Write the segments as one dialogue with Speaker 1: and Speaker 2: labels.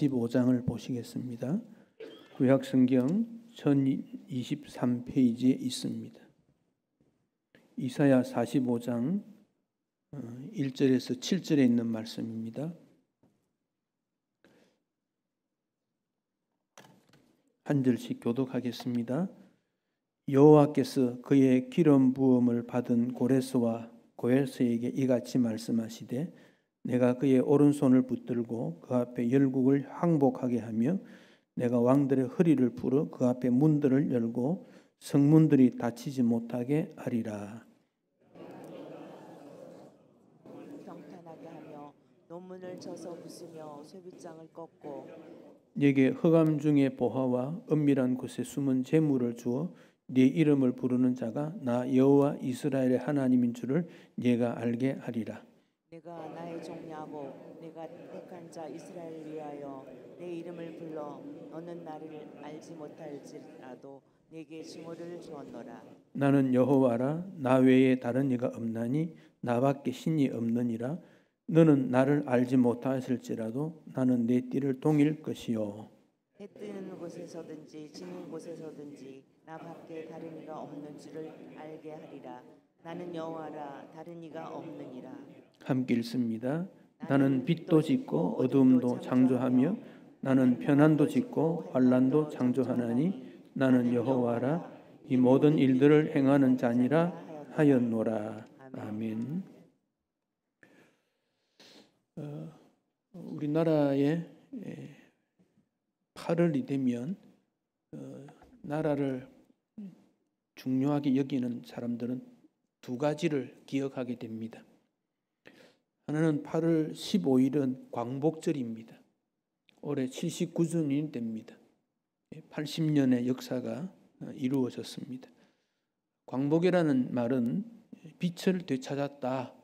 Speaker 1: 45장을 보시겠습니다. 구약성경 1023페이지에 있습니다. 이사야 45장 1절에서 7절에 있는 말씀입니다. 한 절씩 교독하겠습니다. 여호와께서 그의 기름 부음을 받은 고레스와 고엘스에게 이같이 말씀하시되 내가 그의 오른손을 붙들고 그 앞에 열국을 항복하게 하며 내가 왕들의 허리를 풀어 그 앞에 문들을 열고 성문들이 닫히지 못하게 하리라.
Speaker 2: 경탄하게 하며 논문을 쳐서 부수며 쇠빗장을 꺾고
Speaker 1: 네게 흑암 중에 보화와 은밀한 곳에 숨은 재물을 주어 네 이름을 부르는 자가 나 여호와 이스라엘의 하나님인 줄을 네가 알게 하리라.
Speaker 2: 내가 나의 종 야곱 내가 택한 자 이스라엘을 위하여 내 이름을 불러 너는 나를 알지 못할지라도 네게 징후를 주었노라.
Speaker 1: 나는 여호와라 나 외에 다른 이가 없나니 나밖에 신이 없느니라. 너는 나를 알지 못하실지라도 나는 내 띠를 동일 것이요
Speaker 2: 해 뜨는 곳에서든지 지는 곳에서든지 나 밖에 다른 이가 없는 줄을 알게 하리라. 나는 여호와라 다른 이가 없느니라.
Speaker 1: 함께 읽습니다. 나는 빛도 짓고 어두움도 창조하며 나는 편안도 짓고 환난도 창조하나니 나는 여호와라 이 모든 일들을 행하는 자니라 하였노라. 아멘. 우리나라에 8월이 되면 나라를 중요하게 여기는 사람들은 두 가지를 기억하게 됩니다. 하나는 8월 15일은 광복절입니다. 올해 79주년이 됩니다. 80년의 역사가 이루어졌습니다. 광복이라는 말은 빛을 되찾았다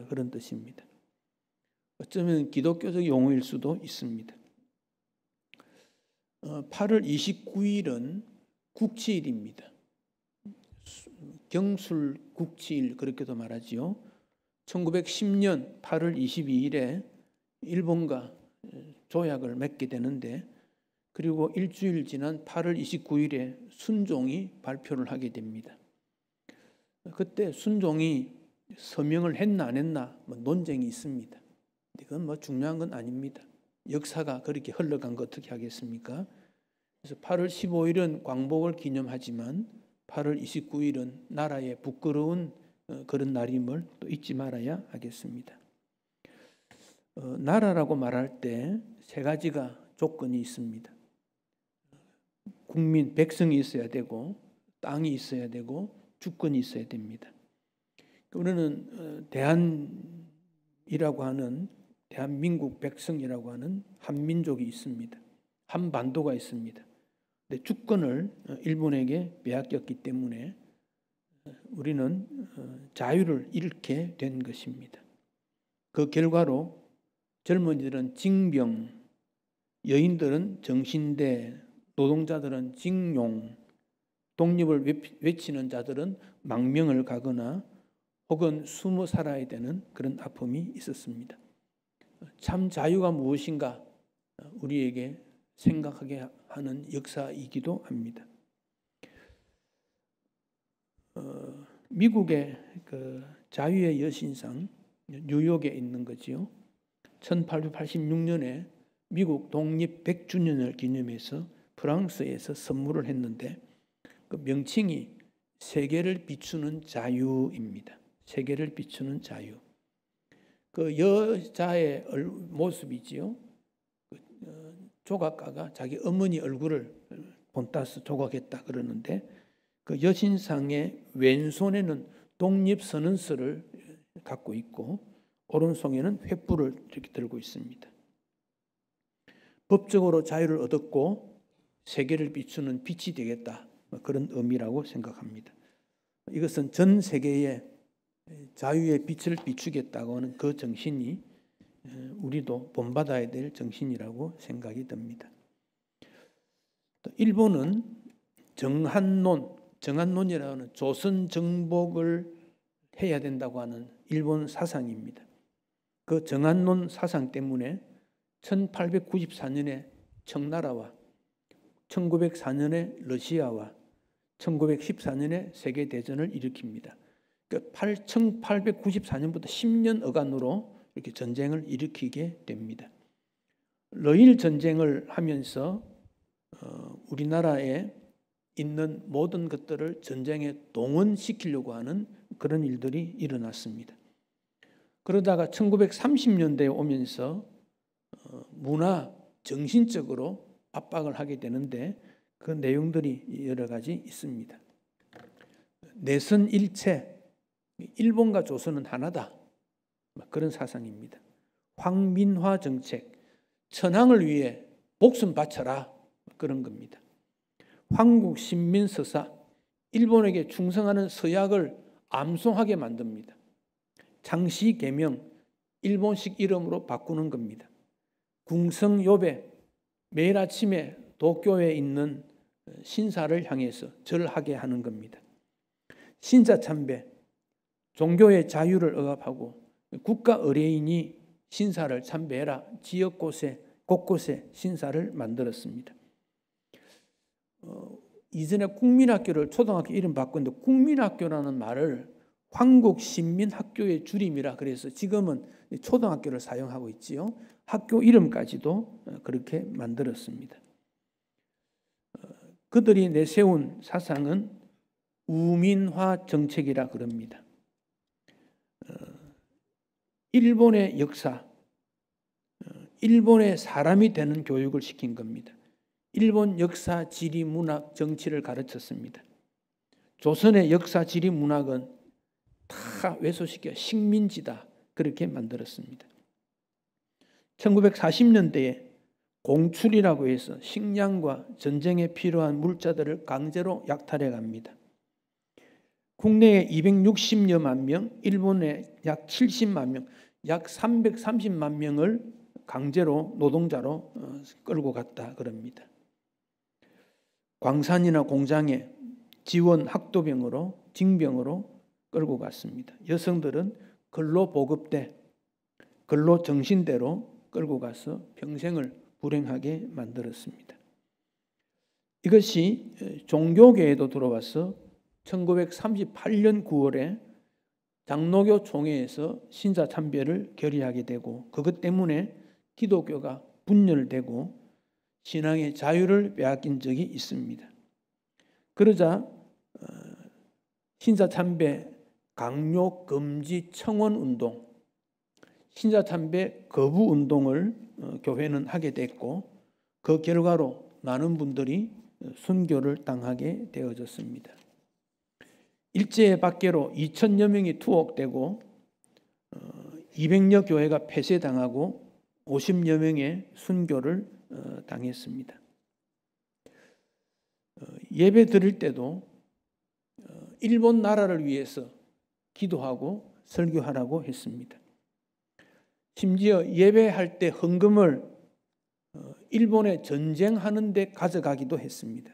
Speaker 1: 그런 뜻입니다. 어쩌면 기독교적 용어일 수도 있습니다. 8월 29일은 국치일입니다. 경술국치일 그렇게도 말하지요. 1910년 8월 22일에 일본과 조약을 맺게 되는데 그리고 일주일 지난 8월 29일에 순종이 발표를 하게 됩니다. 그때 순종이 서명을 했나 안 했나 논쟁이 있습니다. 이건 중요한 건 아닙니다. 역사가 그렇게 흘러간 거 어떻게 하겠습니까? 그래서 8월 15일은 광복을 기념하지만 8월 29일은 나라의 부끄러운 그런 날임을 또 잊지 말아야 하겠습니다. 나라라고 말할 때 세 가지가 조건이 있습니다. 국민, 백성이 있어야 되고 땅이 있어야 되고 주권이 있어야 됩니다. 우리는 대한이라고 하는 대한민국 백성이라고 하는 한민족이 있습니다. 한반도가 있습니다. 근데 주권을 일본에게 빼앗겼기 때문에 우리는 자유를 잃게 된 것입니다. 그 결과로 젊은이들은 징병, 여인들은 정신대, 노동자들은 징용, 독립을 외치는 자들은 망명을 가거나 혹은 숨어 살아야 되는 그런 아픔이 있었습니다. 참 자유가 무엇인가 우리에게 생각하게 하는 역사이기도 합니다. 미국의 그 자유의 여신상 뉴욕에 있는 거지요. 1886년에 미국 독립 100주년을 기념해서 프랑스에서 선물을 했는데 그 명칭이 세계를 비추는 자유입니다. 세계를 비추는 자유. 그 여자의 모습이지요. 조각가가 자기 어머니 얼굴을 본따서 조각했다 그러는데 그 여신상의 왼손에는 독립선언서를 갖고 있고 오른손에는 횃불을 이렇게 들고 있습니다. 법적으로 자유를 얻었고 세계를 비추는 빛이 되겠다 그런 의미라고 생각합니다. 이것은 전 세계에 자유의 빛을 비추겠다고 하는 그 정신이 우리도 본받아야 될 정신이라고 생각이 듭니다. 일본은 정한론이라고 하는 조선 정복을 해야 된다고 하는 일본 사상입니다. 그 정한론 사상 때문에 1894년에 청나라와 1904년에 러시아와 1914년에 세계대전을 일으킵니다. 그러니까 1894년부터 10년 어간으로 이렇게 전쟁을 일으키게 됩니다. 러일 전쟁을 하면서 우리나라에 있는 모든 것들을 전쟁에 동원시키려고 하는 그런 일들이 일어났습니다. 그러다가 1930년대에 오면서 문화, 정신적으로 압박을 하게 되는데 그 내용들이 여러 가지 있습니다. 내선 일체, 일본과 조선은 하나다. 그런 사상입니다. 황민화 정책, 천황을 위해 목숨 바쳐라. 그런 겁니다. 황국 신민 서사, 일본에게 충성하는 서약을 암송하게 만듭니다. 장씨 개명, 일본식 이름으로 바꾸는 겁니다. 궁성 요배, 매일 아침에 도쿄에 있는 신사를 향해서 절하게 하는 겁니다. 신사 참배, 종교의 자유를 억압하고 국가 의뢰인이 신사를 참배해라. 지역 곳곳에 신사를 만들었습니다. 이전에 국민학교를 초등학교 이름 바꿨는데 국민학교라는 말을 황국신민학교의 줄임이라 그래서 지금은 초등학교를 사용하고 있지요. 학교 이름까지도 그렇게 만들었습니다. 그들이 내세운 사상은 우민화 정책이라 그럽니다. 일본의 역사, 일본의 사람이 되는 교육을 시킨 겁니다. 일본 역사, 지리, 문학, 정치를 가르쳤습니다. 조선의 역사, 지리, 문학은 다 왜소시켜 식민지다 그렇게 만들었습니다. 1940년대에 공출이라고 해서 식량과 전쟁에 필요한 물자들을 강제로 약탈해 갑니다. 국내에 260여만 명, 일본에 약 70만 명, 약 330만 명을 강제로 노동자로 끌고 갔다 그럽니다. 광산이나 공장에 지원 학도병으로 징병으로 끌고 갔습니다. 여성들은 근로보급대, 근로정신대로 끌고 가서 평생을 불행하게 만들었습니다. 이것이 종교계에도 들어와서 1938년 9월에 장로교 총회에서 신사 참배를 결의하게 되고 그것 때문에 기독교가 분열되고 신앙의 자유를 빼앗긴 적이 있습니다. 그러자 신사 참배 강요 금지 청원 운동, 신사 참배 거부 운동을 교회는 하게 됐고 그 결과로 많은 분들이 순교를 당하게 되어졌습니다. 일제 밖으로 2,000여 명이 투옥되고 200여 교회가 폐쇄당하고 50여 명의 순교를 당했습니다. 예배 드릴 때도 일본 나라를 위해서 기도하고 설교하라고 했습니다. 심지어 예배할 때 헌금을 일본에 전쟁하는 데 가져가기도 했습니다.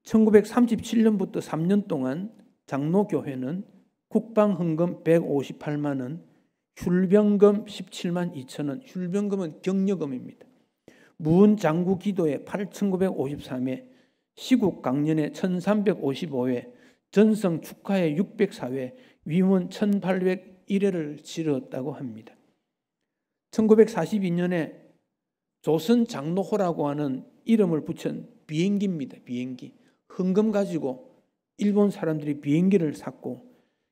Speaker 1: 1937년부터 3년 동안 장로교회는 국방헌금 158만 원, 율병금 17만 2천 원, 율병금은 격려금입니다. 무은장구 기도회 8,953회, 시국 강연회 1,355회, 전성 축하회 604회, 위문 1,801회를 치렀다고 합니다. 1942년에 조선 장로호라고 하는 이름을 붙인 비행기입니다. 비행기. 헌금 가지고 일본 사람들이 비행기를 샀고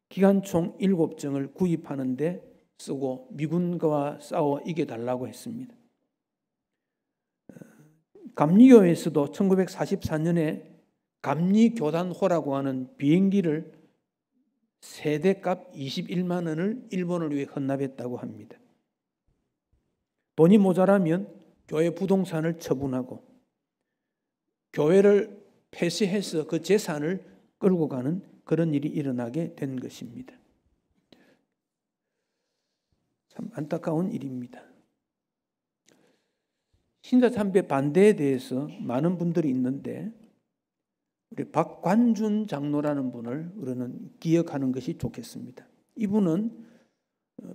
Speaker 1: 기관총 7정을 구입하는 데 쓰고 미군과 싸워 이겨달라고 했습니다. 감리교에서도 1944년에 감리교단호라고 하는 비행기를 세대값 21만 원을 일본을 위해 헌납했다고 합니다. 돈이 모자라면 교회 부동산을 처분하고 교회를 폐쇄해서 그 재산을 끌고 가는 그런 일이 일어나게 된 것입니다. 참 안타까운 일입니다. 신사참배 반대에 대해서 많은 분들이 있는데 우리 박관준 장로라는 분을 우리는 기억하는 것이 좋겠습니다. 이분은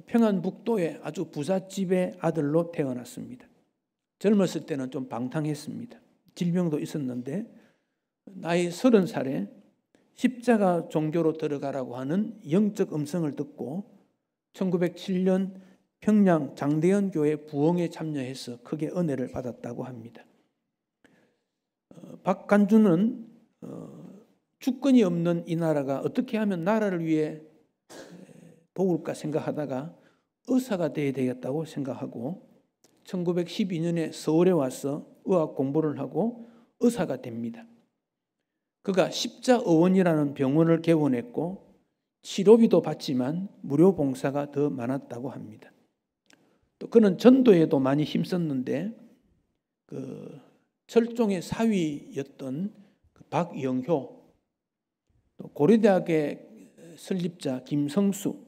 Speaker 1: 평안북도의 아주 부잣집의 아들로 태어났습니다. 젊었을 때는 좀 방탕했습니다. 질병도 있었는데 나이 30살에 십자가 종교로 들어가라고 하는 영적 음성을 듣고 1907년 평양 장대현 교회 부흥에 참여해서 크게 은혜를 받았다고 합니다. 박간주는 주권이 없는 이 나라가 어떻게 하면 나라를 위해 도울까 생각하다가 의사가 되어야 되겠다고 생각하고 1912년에 서울에 와서 의학 공부를 하고 의사가 됩니다. 그가 십자의원이라는 병원을 개원했고 치료비도 받지만 무료 봉사가 더 많았다고 합니다. 또 그는 전도에도 많이 힘썼는데 그 철종의 사위였던 박영효, 또 고려대학의 설립자 김성수,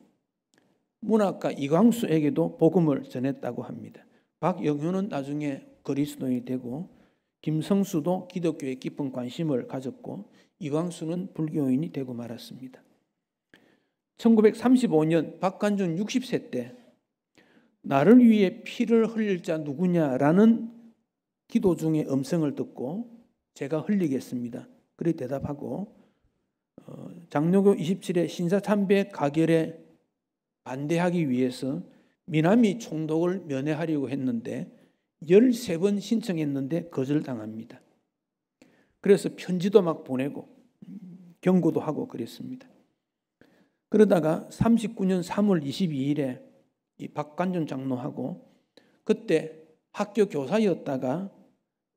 Speaker 1: 문학가 이광수에게도 복음을 전했다고 합니다. 박영효는 나중에 그리스도인이 되고 김성수도 기독교에 깊은 관심을 가졌고 이광수는 불교인이 되고 말았습니다. 1935년 박간준 60세 때 나를 위해 피를 흘릴 자 누구냐라는 기도 중에 음성을 듣고 제가 흘리겠습니다. 그리 대답하고 장로교 27회 신사참배 가결에 반대하기 위해서 미남이 총독을 면회하려고 했는데 13번 신청했는데 거절당합니다. 그래서 편지도 막 보내고 경고도 하고 그랬습니다. 그러다가 39년 3월 22일에 이 박간준 장로하고 그때 학교 교사였다가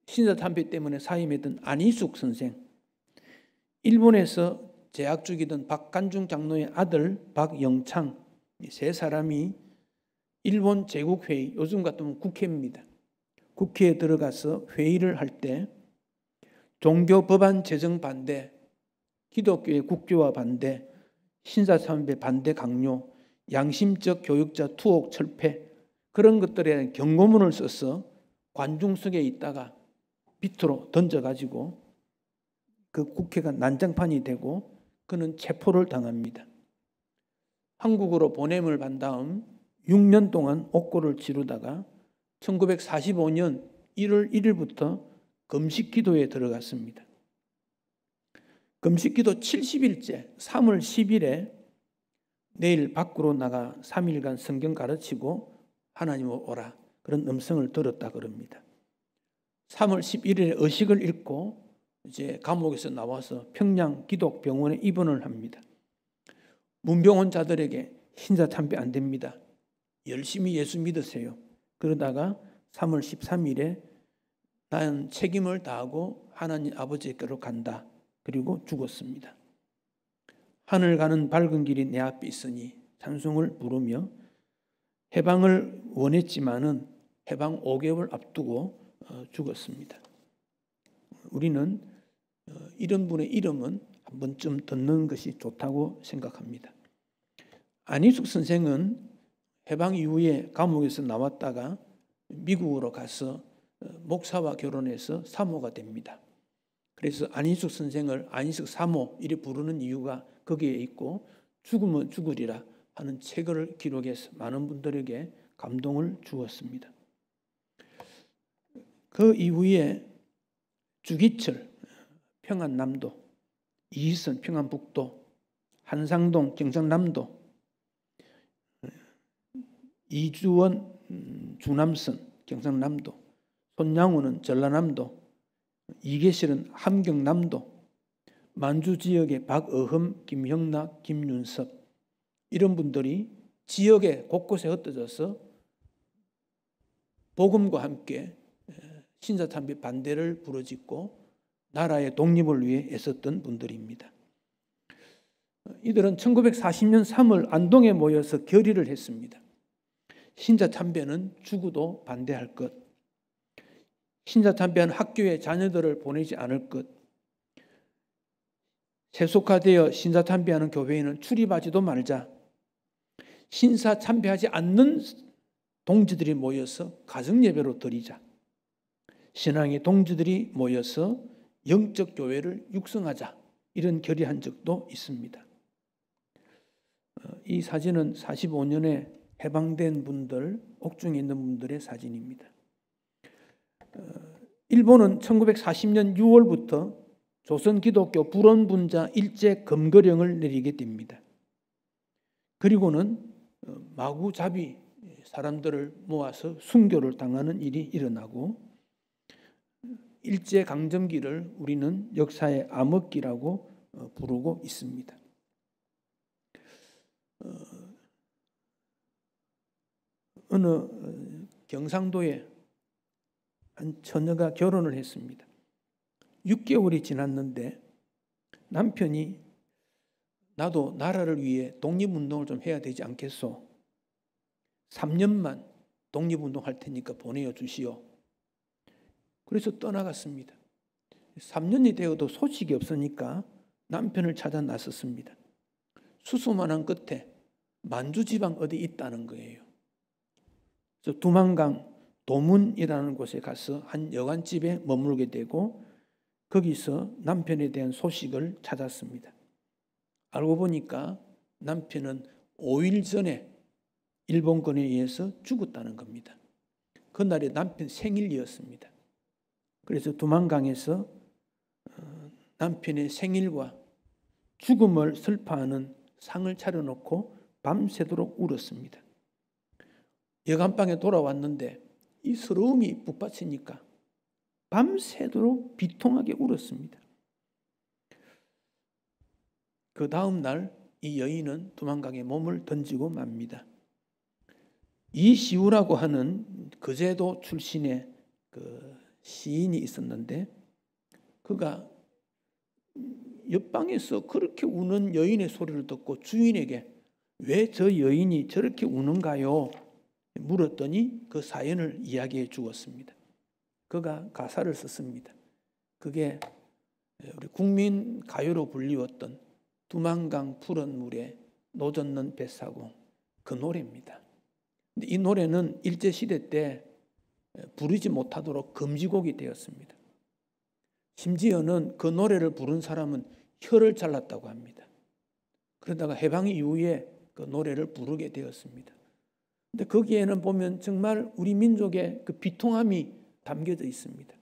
Speaker 1: 신사참배 때문에 사임했던 안희숙 선생, 일본에서 재학 중이던 박간중 장로의 아들 박영창, 세 사람이 일본 제국회의, 요즘 같으면 국회입니다. 국회에 들어가서 회의를 할 때 종교 법안 제정 반대, 기독교의 국교화 반대, 신사참배 반대 강요, 양심적 교육자 투옥 철폐, 그런 것들에 대한 경고문을 써서 관중석에 있다가 밑으로 던져가지고 그 국회가 난장판이 되고 그는 체포를 당합니다. 한국으로 보냄을 받은 다음 6년 동안 옥고를 치르다가 1945년 1월 1일부터 금식기도에 들어갔습니다. 금식기도 70일째 3월 10일에 내일 밖으로 나가 3일간 성경 가르치고 하나님을 오라, 그런 음성을 들었다 그럽니다. 3월 11일에 의식을 읽고 이제 감옥에서 나와서 평양 기독병원에 입원을 합니다. 문병원자들에게 신사참배 안 됩니다. 열심히 예수 믿으세요. 그러다가 3월 13일에 나는 책임을 다하고 하나님 아버지께로 간다. 그리고 죽었습니다. 하늘 가는 밝은 길이 내 앞에 있으니 찬송을 부르며 해방을 원했지만은 해방 5개월 앞두고 죽었습니다. 우리는 이런 분의 이름은 한 번쯤 듣는 것이 좋다고 생각합니다. 안희숙 선생은 해방 이후에 감옥에서 나왔다가 미국으로 가서 목사와 결혼해서 사모가 됩니다. 그래서 안희숙 선생을 안희숙 사모 이렇게 부르는 이유가 거기에 있고, 죽으면 죽으리라 하는 책을 기록해서 많은 분들에게 감동을 주었습니다. 그 이후에 주기철 평안남도, 이희선 평안북도, 한상동 경상남도, 이주원 주남선 경상남도, 손양호는 전라남도, 이계실은 함경남도, 만주 지역의 박어흠, 김형락, 김윤섭, 이런 분들이 지역에 곳곳에 흩어져서 복음과 함께 신사참배 반대를 부르짖고 나라의 독립을 위해 애썼던 분들입니다. 이들은 1940년 3월 안동에 모여서 결의를 했습니다. 신사참배는 죽어도 반대할 것, 신사참배한 학교에 자녀들을 보내지 않을 것, 세속화되어 신사참배하는 교회에는 출입하지도 말자, 신사참배하지 않는 동지들이 모여서 가정예배로 드리자, 신앙의 동지들이 모여서 영적 교회를 육성하자, 이런 결의한 적도 있습니다. 이 사진은 45년에 해방된 분들, 옥중에 있는 분들의 사진입니다. 일본은 1940년 6월부터 조선 기독교 불온분자 일제 검거령을 내리게 됩니다. 그리고는 마구잡이 사람들을 모아서 순교를 당하는 일이 일어나고 일제 강점기를 우리는 역사의 암흑기라고 부르고 있습니다. 어느 경상도에 한 처녀가 결혼을 했습니다. 6개월이 지났는데 남편이 나도 나라를 위해 독립운동을 좀 해야 되지 않겠소? 3년만 독립운동할 테니까 보내어 주시오. 그래서 떠나갔습니다. 3년이 되어도 소식이 없으니까 남편을 찾아 나섰습니다. 수소만한 끝에 만주지방 어디 있다는 거예요. 그래서 두만강 도문이라는 곳에 가서 한 여관집에 머물게 되고 거기서 남편에 대한 소식을 찾았습니다. 알고 보니까 남편은 5일 전에 일본군에 의해서 죽었다는 겁니다. 그날이 남편 생일이었습니다. 그래서 두만강에서 남편의 생일과 죽음을 슬퍼하는 상을 차려놓고 밤새도록 울었습니다. 여간방에 돌아왔는데 이 서러움이 북받치니까 밤새도록 비통하게 울었습니다. 그 다음 날 이 여인은 두만강에 몸을 던지고 맙니다. 이시우라고 하는 거제도 출신의 그 시인이 있었는데 그가 옆방에서 그렇게 우는 여인의 소리를 듣고 주인에게 왜 저 여인이 저렇게 우는가요? 물었더니 그 사연을 이야기해 주었습니다. 그가 가사를 썼습니다. 그게 우리 국민 가요로 불리웠던 두만강 푸른 물에 노젓는 뱃사공 그 노래입니다. 근데 이 노래는 일제시대 때 부르지 못하도록 금지곡이 되었습니다. 심지어는 그 노래를 부른 사람은 혀를 잘랐다고 합니다. 그러다가 해방 이후에 그 노래를 부르게 되었습니다. 근데 거기에는 보면 정말 우리 민족의 그 비통함이 담겨져 있습니다.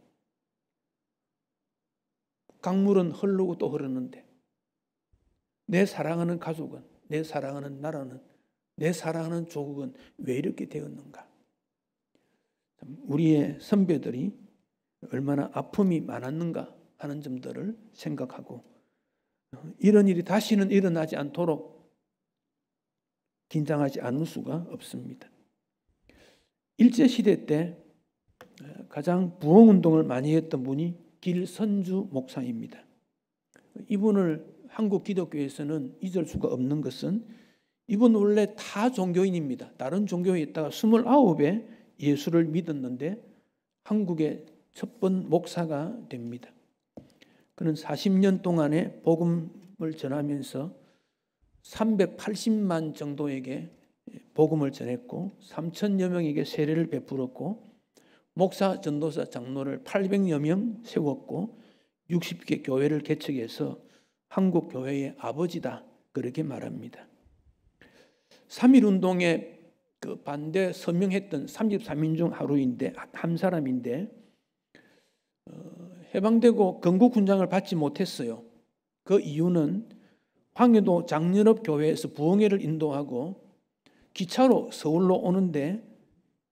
Speaker 1: 강물은 흐르고 또 흐르는데 내 사랑하는 가족은, 내 사랑하는 나라는, 내 사랑하는 조국은 왜 이렇게 되었는가? 우리의 선배들이 얼마나 아픔이 많았는가 하는 점들을 생각하고 이런 일이 다시는 일어나지 않도록 긴장하지 않을 수가 없습니다. 일제시대 때 가장 부흥운동을 많이 했던 분이 길선주 목사입니다. 이분을 한국 기독교에서는 잊을 수가 없는 것은 이분 원래 다 종교인입니다. 다른 종교에 있다가 29에 예수를 믿었는데 한국의 첫 번 목사가 됩니다. 그는 40년 동안에 복음을 전하면서 380만 정도에게 복음을 전했고 3천여 명에게 세례를 베풀었고 목사, 전도사, 장로를 800여 명 세웠고 60개 교회를 개척해서 한국 교회의 아버지다 그렇게 말합니다. 3.1운동에 그 반대 서명했던 33인 중 하루인데 한 사람인데 해방되고 건국훈장을 받지 못했어요. 그 이유는 황해도 장연합 교회에서 부흥회를 인도하고 기차로 서울로 오는데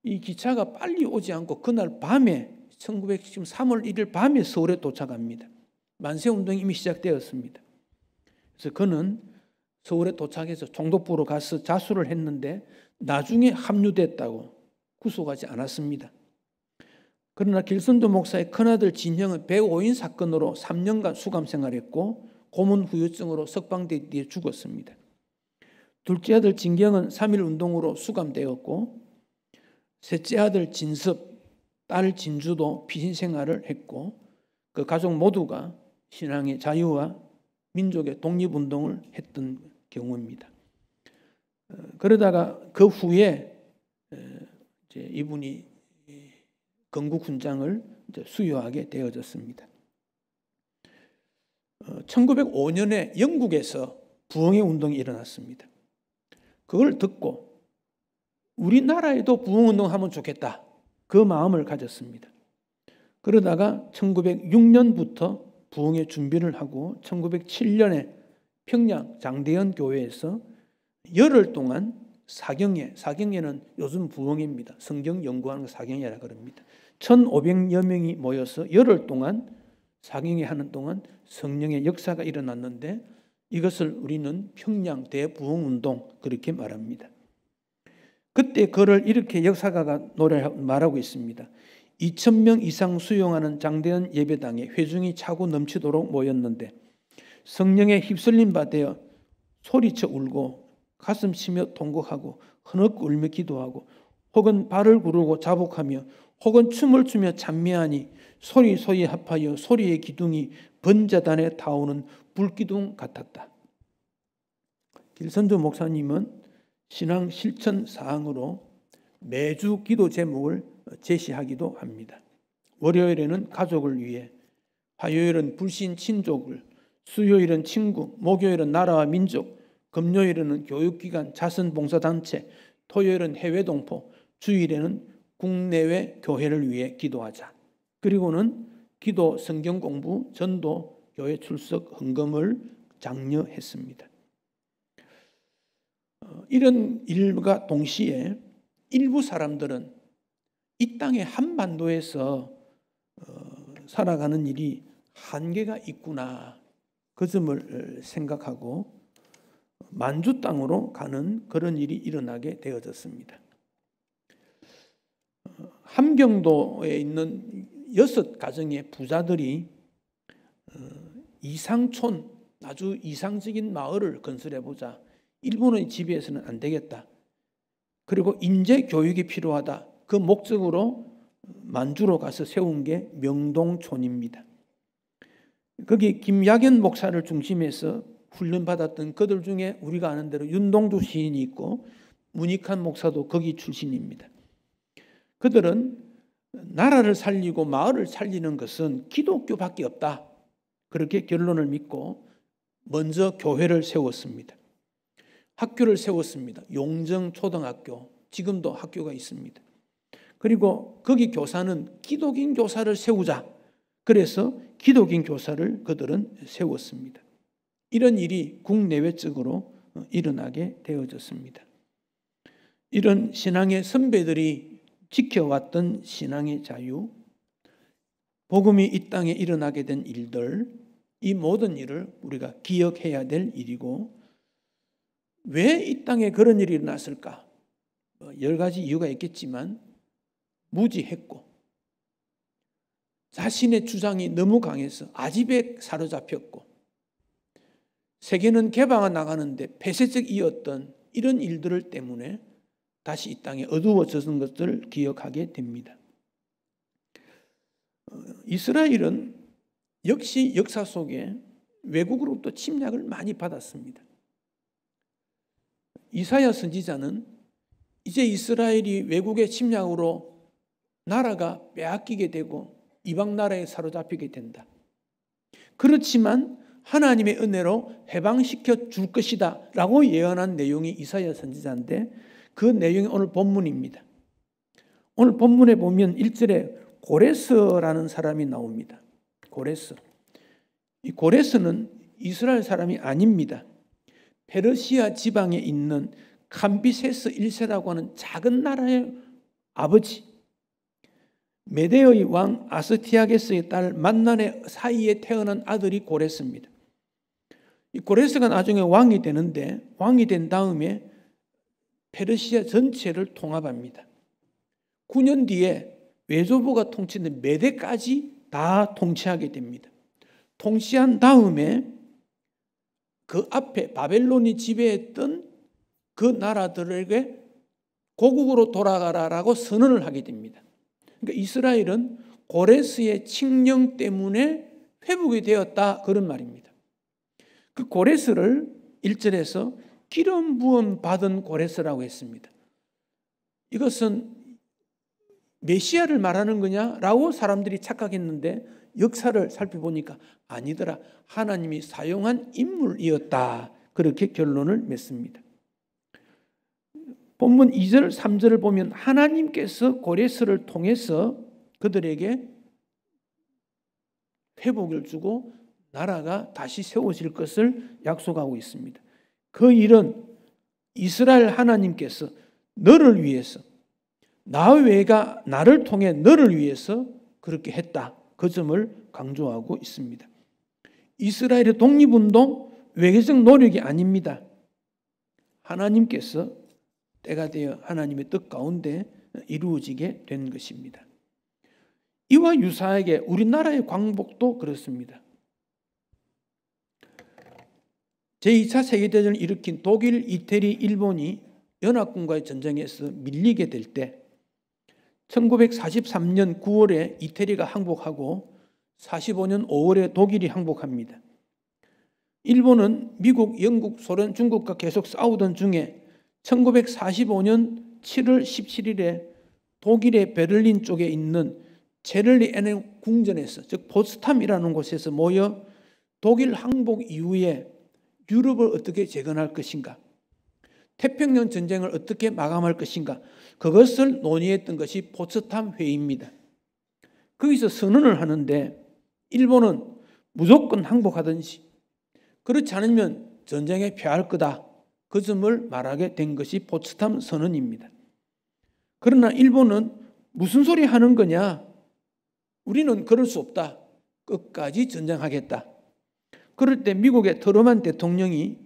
Speaker 1: 이 기차가 빨리 오지 않고 그날 밤에 1903월 1일 밤에 서울에 도착합니다. 만세운동이 이미 시작되었습니다. 그래서 그는 서울에 도착해서 총독부로 가서 자수를 했는데 나중에 합류됐다고 구속하지 않았습니다. 그러나 길선조 목사의 큰아들 진형은 105인 사건으로 3년간 수감 생활했고 고문 후유증으로 석방된 뒤에 죽었습니다. 둘째 아들 진경은 3.1운동으로 수감되었고 셋째 아들 진섭, 딸 진주도 피신 생활을 했고 그 가족 모두가 신앙의 자유와 민족의 독립운동을 했던 경우입니다. 그러다가 그 후에 이제 이분이 건국훈장을 수여하게 되어졌습니다. 1905년에 영국에서 부흥회 운동이 일어났습니다. 그걸 듣고 우리나라에도 부흥운동 하면 좋겠다. 그 마음을 가졌습니다. 그러다가 1906년부터 부흥의 준비를 하고 1907년에 평양 장대현 교회에서 열흘 동안 사경예는 요즘 부흥입니다. 성경 연구하는 거 사경예라 그럽니다. 1,500여 명이 모여서 열흘 동안 사경예 하는 동안 성령의 역사가 일어났는데 이것을 우리는 평양 대부흥운동 그렇게 말합니다. 그때 그를 이렇게 역사가가 말하고 있습니다. 2,000명 이상 수용하는 장대현 예배당에 회중이 차고 넘치도록 모였는데 성령에 휩쓸림 받아 소리쳐 울고 가슴 치며 통곡하고 흐느끼 울며 기도하고 혹은 발을 구르고 자복하며 혹은 춤을 추며 찬미하니 소리 합하여 소리의 기둥이 번자단에 타오는 불기둥 같았다. 길선조 목사님은 신앙 실천 사항으로 매주 기도 제목을 제시하기도 합니다. 월요일에는 가족을 위해, 화요일은 불신 친족을, 수요일은 친구, 목요일은 나라와 민족, 금요일에는 교육기관, 자선봉사단체, 토요일은 해외 동포, 주일에는 국내외 교회를 위해 기도하자. 그리고는 기도, 성경 공부, 전도, 교회 출석, 헌금을 장려했습니다. 이런 일과 동시에 일부 사람들은 이 땅의 한반도에서 살아가는 일이 한계가 있구나 그 점을 생각하고 만주 땅으로 가는 그런 일이 일어나게 되어졌습니다. 함경도에 있는 6가정의 부자들이 이상촌, 아주 이상적인 마을을 건설해보자. 일본의 지배에서는 안 되겠다. 그리고 인재 교육이 필요하다. 그 목적으로 만주로 가서 세운 게 명동촌입니다. 거기 김약연 목사를 중심해서 훈련받았던 그들 중에 우리가 아는 대로 윤동주 시인이 있고 문익환 목사도 거기 출신입니다. 그들은 나라를 살리고 마을을 살리는 것은 기독교밖에 없다. 그렇게 결론을 믿고 먼저 교회를 세웠습니다. 학교를 세웠습니다. 용정초등학교, 지금도 학교가 있습니다. 그리고 거기 교사는 기독인 교사를 세우자. 그래서 기독인 교사를 그들은 세웠습니다. 이런 일이 국내외적으로 일어나게 되어졌습니다. 이런 신앙의 선배들이 지켜왔던 신앙의 자유, 복음이 이 땅에 일어나게 된 일들, 이 모든 일을 우리가 기억해야 될 일이고, 왜 이 땅에 그런 일이 일어났을까? 여러 가지 이유가 있겠지만 무지했고 자신의 주장이 너무 강해서 아집에 사로잡혔고 세계는 개방해 나가는데 폐쇄적이었던 이런 일들 때문에 다시 이 땅에 어두워졌던 것들을 기억하게 됩니다. 이스라엘은 역시 역사 속에 외국으로부터 침략을 많이 받았습니다. 이사야 선지자는 이제 이스라엘이 외국의 침략으로 나라가 빼앗기게 되고 이방 나라에 사로잡히게 된다. 그렇지만 하나님의 은혜로 해방시켜 줄 것이다 라고 예언한 내용이 이사야 선지자인데 그 내용이 오늘 본문입니다. 오늘 본문에 보면 1절에 고레스라는 사람이 나옵니다. 고레스. 이 고레스는 이스라엘 사람이 아닙니다. 페르시아 지방에 있는 캄비세스 1세라고 하는 작은 나라의 아버지, 메데의 왕 아스티아게스의 딸 만난의 사이에 태어난 아들이 고레스입니다. 이 고레스가 나중에 왕이 되는데 왕이 된 다음에 페르시아 전체를 통합합니다. 9년 뒤에 외조부가 통치는 메데까지 다 통치하게 됩니다. 통치한 다음에 그 앞에 바벨론이 지배했던 그 나라들에게 고국으로 돌아가라라고 선언을 하게 됩니다. 그러니까 이스라엘은 고레스의 칙령 때문에 회복이 되었다 그런 말입니다. 그 고레스를 1절에서 기름 부음 받은 고레스라고 했습니다. 이것은 메시아를 말하는 거냐라고 사람들이 착각했는데 역사를 살펴보니까 아니더라. 하나님이 사용한 인물이었다. 그렇게 결론을 맺습니다. 본문 2절, 3절을 보면 하나님께서 고레스를 통해서 그들에게 회복을 주고 나라가 다시 세워질 것을 약속하고 있습니다. 그 일은 이스라엘 하나님께서 너를 위해서, 나 외가 나를 통해 너를 위해서 그렇게 했다. 그 점을 강조하고 있습니다. 이스라엘의 독립운동 외교적 노력이 아닙니다. 하나님께서 때가 되어 하나님의 뜻 가운데 이루어지게 된 것입니다. 이와 유사하게 우리나라의 광복도 그렇습니다. 제2차 세계대전을 일으킨 독일, 이태리, 일본이 연합군과의 전쟁에서 밀리게 될 때 1943년 9월에 이태리가 항복하고 45년 5월에 독일이 항복합니다. 일본은 미국, 영국, 소련, 중국과 계속 싸우던 중에 1945년 7월 17일에 독일의 베를린 쪽에 있는 체를리 에넨 궁전에서, 즉 포츠담이라는 곳에서 모여 독일 항복 이후에 유럽을 어떻게 재건할 것인가, 태평양 전쟁을 어떻게 마감할 것인가, 그것을 논의했던 것이 포츠담 회의입니다. 거기서 선언을 하는데 일본은 무조건 항복하든지 그렇지 않으면 전쟁에 패할 거다, 그 점을 말하게 된 것이 포츠담 선언입니다. 그러나 일본은 무슨 소리 하는 거냐, 우리는 그럴 수 없다, 끝까지 전쟁하겠다. 그럴 때 미국의 트루만 대통령이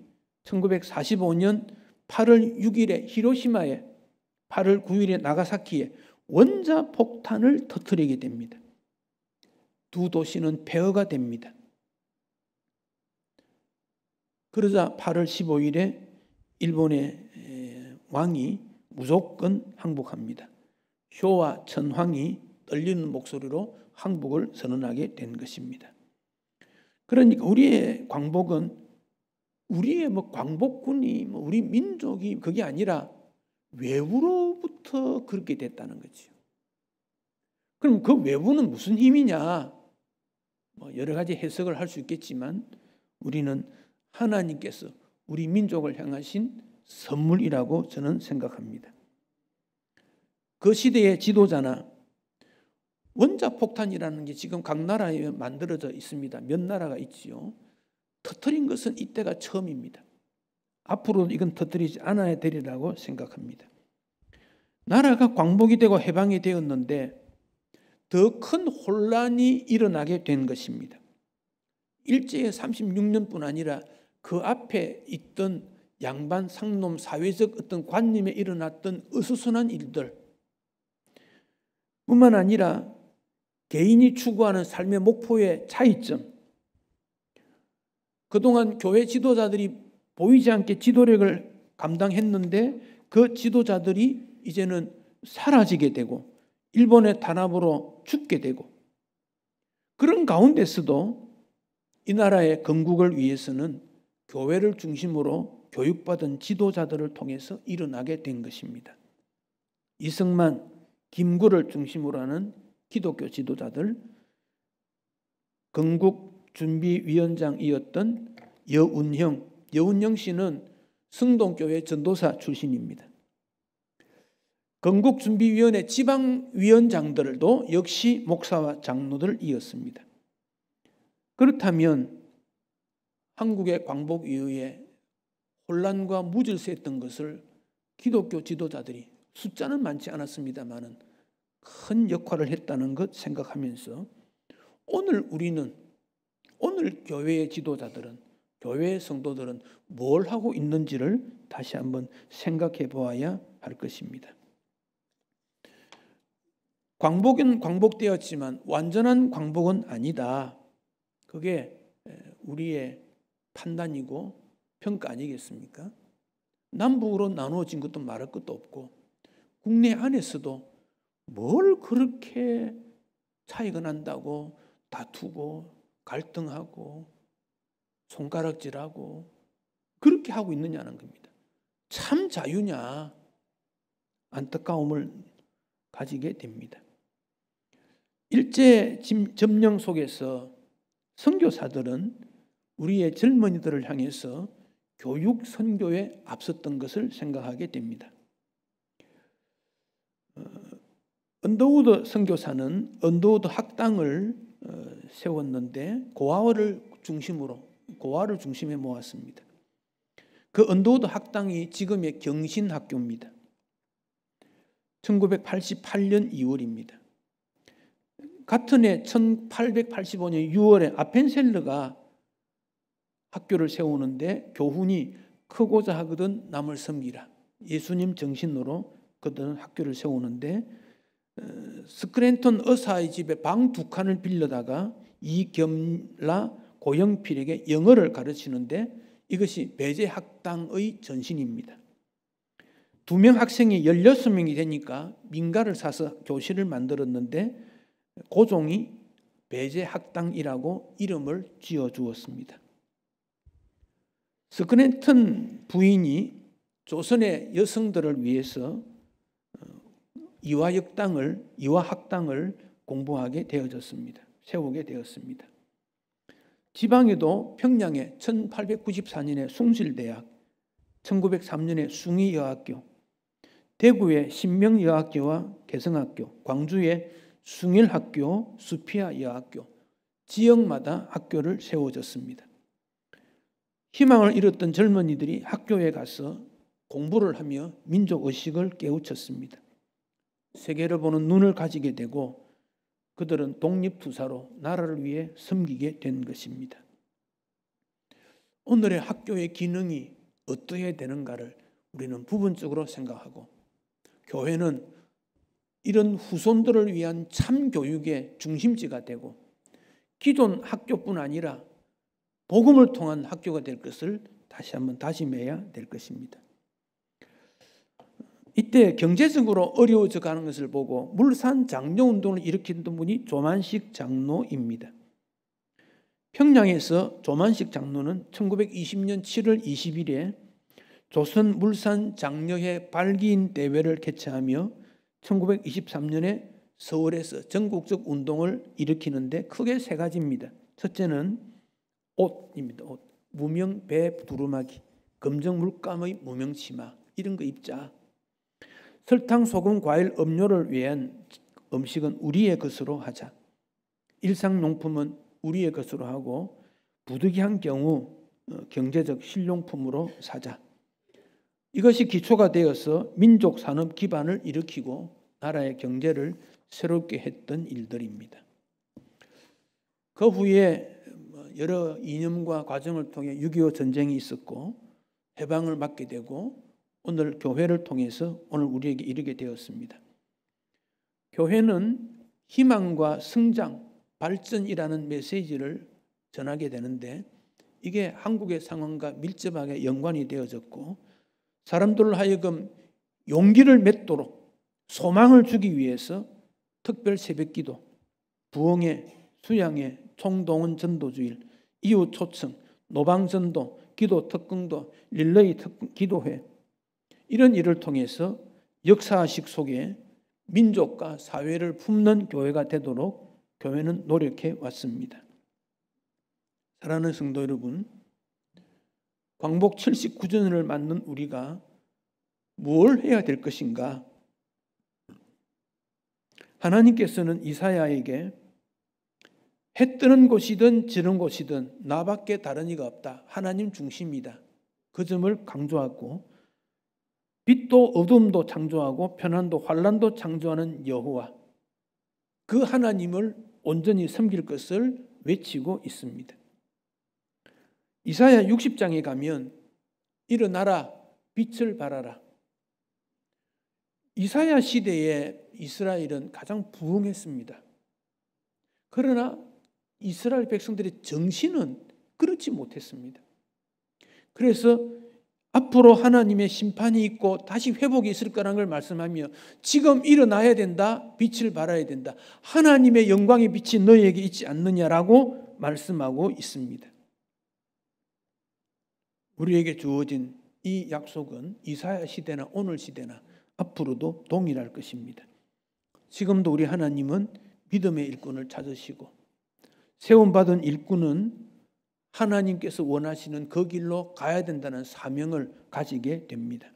Speaker 1: 1945년 8월 6일에 히로시마에, 8월 9일에 나가사키에 원자폭탄을 터뜨리게 됩니다. 두 도시는 폐허가 됩니다. 그러자 8월 15일에 일본의 왕이 무조건 항복합니다. 쇼와 천황이 떨리는 목소리로 항복을 선언하게 된 것입니다. 그러니까 우리의 광복은 우리의 광복군이 우리 민족이 그게 아니라 외부로부터 그렇게 됐다는 거죠. 그럼 그 외부는 무슨 힘이냐? 여러 가지 해석을 할 수 있겠지만 우리는 하나님께서 우리 민족을 향하신 선물이라고 저는 생각합니다. 그 시대의 지도자나 원자폭탄이라는 게 지금 각 나라에 만들어져 있습니다. 몇 나라가 있지요. 터뜨린 것은 이때가 처음입니다. 앞으로 이건 터뜨리지 않아야 되리라고 생각합니다. 나라가 광복이 되고 해방이 되었는데 더 큰 혼란이 일어나게 된 것입니다. 일제의 36년뿐 아니라 그 앞에 있던 양반 상놈 사회적 어떤 관념에 일어났던 어수선한 일들 뿐만 아니라 개인이 추구하는 삶의 목표의 차이점, 그동안 교회 지도자들이 보이지 않게 지도력을 감당했는데 그 지도자들이 이제는 사라지게 되고 일본의 탄압으로 죽게 되고, 그런 가운데서도 이 나라의 건국을 위해서는 교회를 중심으로 교육받은 지도자들을 통해서 일어나게 된 것입니다. 이승만, 김구를 중심으로 하는 기독교 지도자들, 건국준비위원장이었던 여운형 씨는 승동교회 전도사 출신입니다. 건국준비위원회 지방위원장들도 역시 목사와 장로들이었습니다. 그렇다면 한국의 광복 이후에 혼란과 무질서했던 것을 기독교 지도자들이, 숫자는 많지 않았습니다마는 큰 역할을 했다는 것 생각하면서 오늘 교회의 지도자들은, 교회의 성도들은 뭘 하고 있는지를 다시 한번 생각해 보아야 할 것입니다. 광복은 광복되었지만 완전한 광복은 아니다. 그게 우리의 판단이고 평가 아니겠습니까? 남북으로 나누어진 것도 말할 것도 없고 국내 안에서도 뭘 그렇게 차이가 난다고 다투고 갈등하고 손가락질하고 그렇게 하고 있느냐는 겁니다. 참 자유냐, 안타까움을 가지게 됩니다. 일제 점령 속에서 선교사들은 우리의 젊은이들을 향해서 교육 선교에 앞섰던 것을 생각하게 됩니다. 언더우드 선교사는 언더우드 학당을 세웠는데 고아를 중심에 모았습니다. 그 언더우드 학당이 지금의 경신학교입니다. 1988년 2월입니다. 같은 해 1885년 6월에 아펜셀러가 학교를 세우는데 교훈이 크고자 하거든 남을 섬기라. 예수님 정신으로 그들은 학교를 세우는데 스크랜턴 의사의 집에 방 2칸을 빌려다가 이겸라 고영필에게 영어를 가르치는데 이것이 배제학당의 전신입니다. 2명 학생이 16명이 되니까 민가를 사서 교실을 만들었는데 고종이 배제학당이라고 이름을 지어주었습니다. 스크랜턴 부인이 조선의 여성들을 위해서 이화학당을 공부하게 되어졌습니다. 세우게 되었습니다. 지방에도 평양에 1894년에 숭실대학, 1903년에 숭의여학교, 대구에 신명여학교와 개성학교, 광주에 숭일학교, 수피아여학교, 지역마다 학교를 세워졌습니다. 희망을 잃었던 젊은이들이 학교에 가서 공부를 하며 민족의식을 깨우쳤습니다. 세계를 보는 눈을 가지게 되고 그들은 독립투사로 나라를 위해 섬기게 된 것입니다. 오늘의 학교의 기능이 어떠해야 되는가를 우리는 부분적으로 생각하고 교회는 이런 후손들을 위한 참교육의 중심지가 되고 기존 학교뿐 아니라 복음을 통한 학교가 될 것을 다시 한번 다짐해야 될 것입니다. 이때 경제적으로 어려워져 가는 것을 보고 물산 장려운동을 일으킨 분이 조만식 장로입니다. 평양에서 조만식 장로는 1920년 7월 20일에 조선 물산 장려회 발기인 대회를 개최하며 1923년에 서울에서 전국적 운동을 일으키는데 크게 3가지입니다. 첫째는 옷입니다. 옷. 무명 배 두루마기, 검정 물감의 무명 치마 이런 거 입자. 설탕, 소금, 과일, 음료를 위한 음식은 우리의 것으로 하자. 일상용품은 우리의 것으로 하고 부득이한 경우 경제적 실용품으로 사자. 이것이 기초가 되어서 민족 산업 기반을 일으키고 나라의 경제를 새롭게 했던 일들입니다. 그 후에 여러 이념과 과정을 통해 6.25 전쟁이 있었고 해방을 맞게 되고 오늘 교회를 통해서 오늘 우리에게 이르게 되었습니다. 교회는 희망과 성장, 발전이라는 메시지를 전하게 되는데 이게 한국의 상황과 밀접하게 연관이 되어졌고 사람들을 하여금 용기를 맺도록 소망을 주기 위해서 특별 새벽기도, 부흥회, 수양회, 총동원 전도주일, 이웃 초청, 노방전도, 기도 특강도, 릴레이 기도회 이런 일을 통해서 역사식 속에 민족과 사회를 품는 교회가 되도록 교회는 노력해 왔습니다. 사랑하는 성도 여러분, 광복 79주년을 맞는 우리가 뭘 해야 될 것인가? 하나님께서는 이사야에게 해 뜨는 곳이든 지는 곳이든 나밖에 다른 이가 없다. 하나님 중심이다. 그 점을 강조하고 빛도 어둠도 창조하고 편안도 환난도 창조하는 여호와 그 하나님을 온전히 섬길 것을 외치고 있습니다. 이사야 60장에 가면 일어나라 빛을 발하라. 이사야 시대에 이스라엘은 가장 부흥했습니다. 그러나 이스라엘 백성들의 정신은 그렇지 못했습니다. 그래서 앞으로 하나님의 심판이 있고 다시 회복이 있을 거라는 걸 말씀하며 지금 일어나야 된다. 빛을 발하야 된다. 하나님의 영광의 빛이 너희에게 있지 않느냐라고 말씀하고 있습니다. 우리에게 주어진 이 약속은 이사야 시대나 오늘 시대나 앞으로도 동일할 것입니다. 지금도 우리 하나님은 믿음의 일꾼을 찾으시고 세움받은 일꾼은 하나님께서 원하시는 그 길로 가야 된다는 사명을 가지게 됩니다.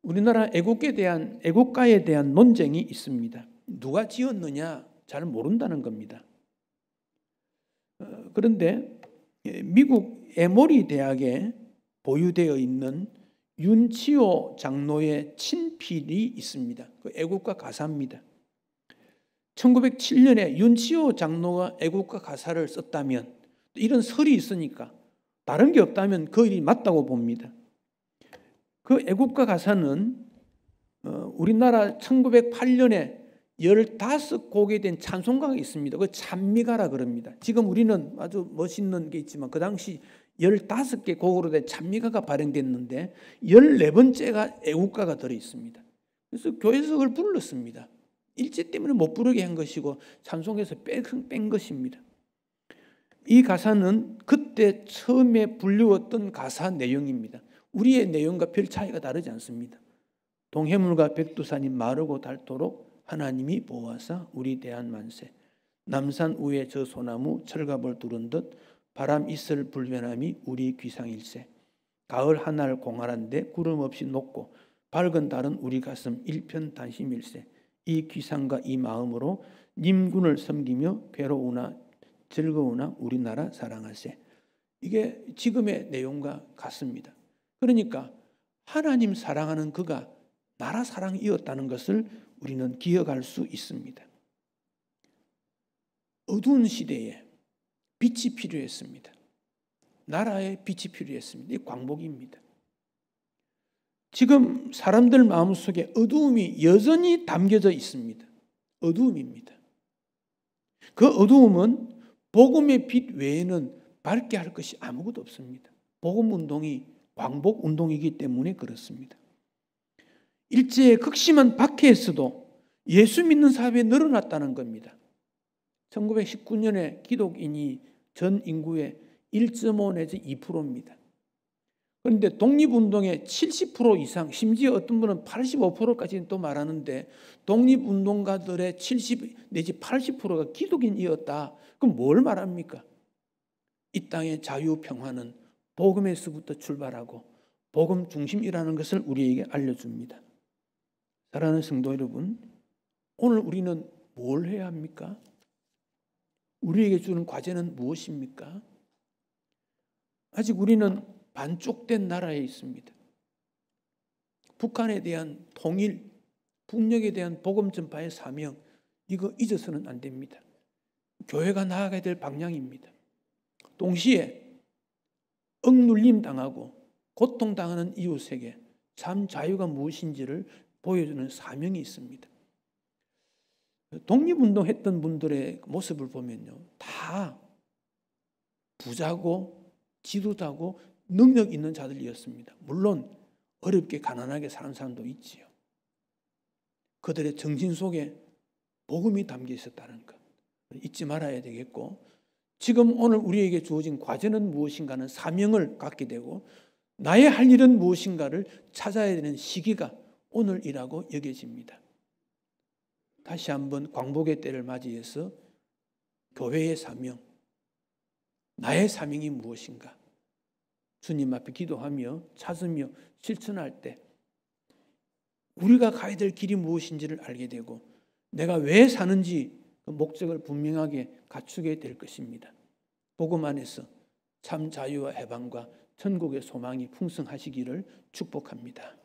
Speaker 1: 우리나라 애국가에 대한 논쟁이 있습니다. 누가 지었느냐 잘 모른다는 겁니다. 그런데 미국 에모리 대학에 보유되어 있는 윤치호 장로의 친필이 있습니다. 그 애국가 가사입니다. 1907년에 윤치호 장로가 애국가 가사를 썼다면, 이런 설이 있으니까 다른 게 없다면 그 일이 맞다고 봅니다. 그 애국가 가사는 우리나라 1908년에 15곡에 된 찬송가가 있습니다. 그 찬미가라 그럽니다. 지금 우리는 아주 멋있는 게 있지만 그 당시 15개 곡으로 된 찬미가가 발행됐는데 14번째가 애국가가 들어있습니다. 그래서 교회에서 그걸 불렀습니다. 일제 때문에 못 부르게 한 것이고 찬송에서 뺀 것입니다. 이 가사는 그때 처음에 불리웠던 가사 내용입니다. 우리의 내용과 별 차이가 다르지 않습니다. 동해물과 백두산이 마르고 닳도록 하나님이 보호하사 우리 대한 만세. 남산 위에 저 소나무 철갑을 두른 듯 바람 있을 불변함이 우리 귀상일세. 가을 하늘 공활한데 구름 없이 높고 밝은 달은 우리 가슴 일편단심일세. 이 귀상과 이 마음으로 님군을 섬기며 괴로우나 즐거우나 우리나라 사랑하세. 이게 지금의 내용과 같습니다. 그러니까 하나님 사랑하는 그가 나라 사랑이었다는 것을 우리는 기억할 수 있습니다. 어두운 시대에 빛이 필요했습니다. 나라에 빛이 필요했습니다. 이 광복입니다. 지금 사람들 마음속에 어두움이 여전히 담겨져 있습니다. 어두움입니다. 그 어두움은 복음의 빛 외에는 밝게 할 것이 아무것도 없습니다. 복음운동이 광복운동이기 때문에 그렇습니다. 일제의 극심한 박해에서도 예수 믿는 사회에 늘어났다는 겁니다. 1919년에 기독인이 전 인구의 1.5 내지 2%입니다. 그런데 독립운동의 70% 이상, 심지어 어떤 분은 85%까지 또 말하는데 독립운동가들의 70 내지 80%가 기독인이었다. 그럼 뭘 말합니까? 이 땅의 자유 평화는 복음에서부터 출발하고 복음 중심이라는 것을 우리에게 알려줍니다. 사랑하는 성도 여러분, 오늘 우리는 뭘 해야 합니까? 우리에게 주는 과제는 무엇입니까? 아직 우리는 반쪽된 나라에 있습니다. 북한에 대한 통일, 북녘에 대한 복음 전파의 사명, 이거 잊어서는 안 됩니다. 교회가 나아가야 될 방향입니다. 동시에 억눌림 당하고 고통당하는 이웃에게 참 자유가 무엇인지를 보여주는 사명이 있습니다. 독립운동했던 분들의 모습을 보면요, 다 부자고 지도자고 능력 있는 자들이었습니다. 물론 어렵게 가난하게 사는 사람도 있지요. 그들의 정신 속에 복음이 담겨 있었다는 것 잊지 말아야 되겠고, 지금 오늘 우리에게 주어진 과제는 무엇인가는 사명을 갖게 되고 나의 할 일은 무엇인가를 찾아야 되는 시기가 오늘이라고 여겨집니다. 다시 한번 광복의 때를 맞이해서 교회의 사명, 나의 사명이 무엇인가 주님 앞에 기도하며 찾으며 실천할 때 우리가 가야 될 길이 무엇인지를 알게 되고 내가 왜 사는지 그 목적을 분명하게 갖추게 될 것입니다. 복음 안에서 참 자유와 해방과 천국의 소망이 풍성하시기를 축복합니다.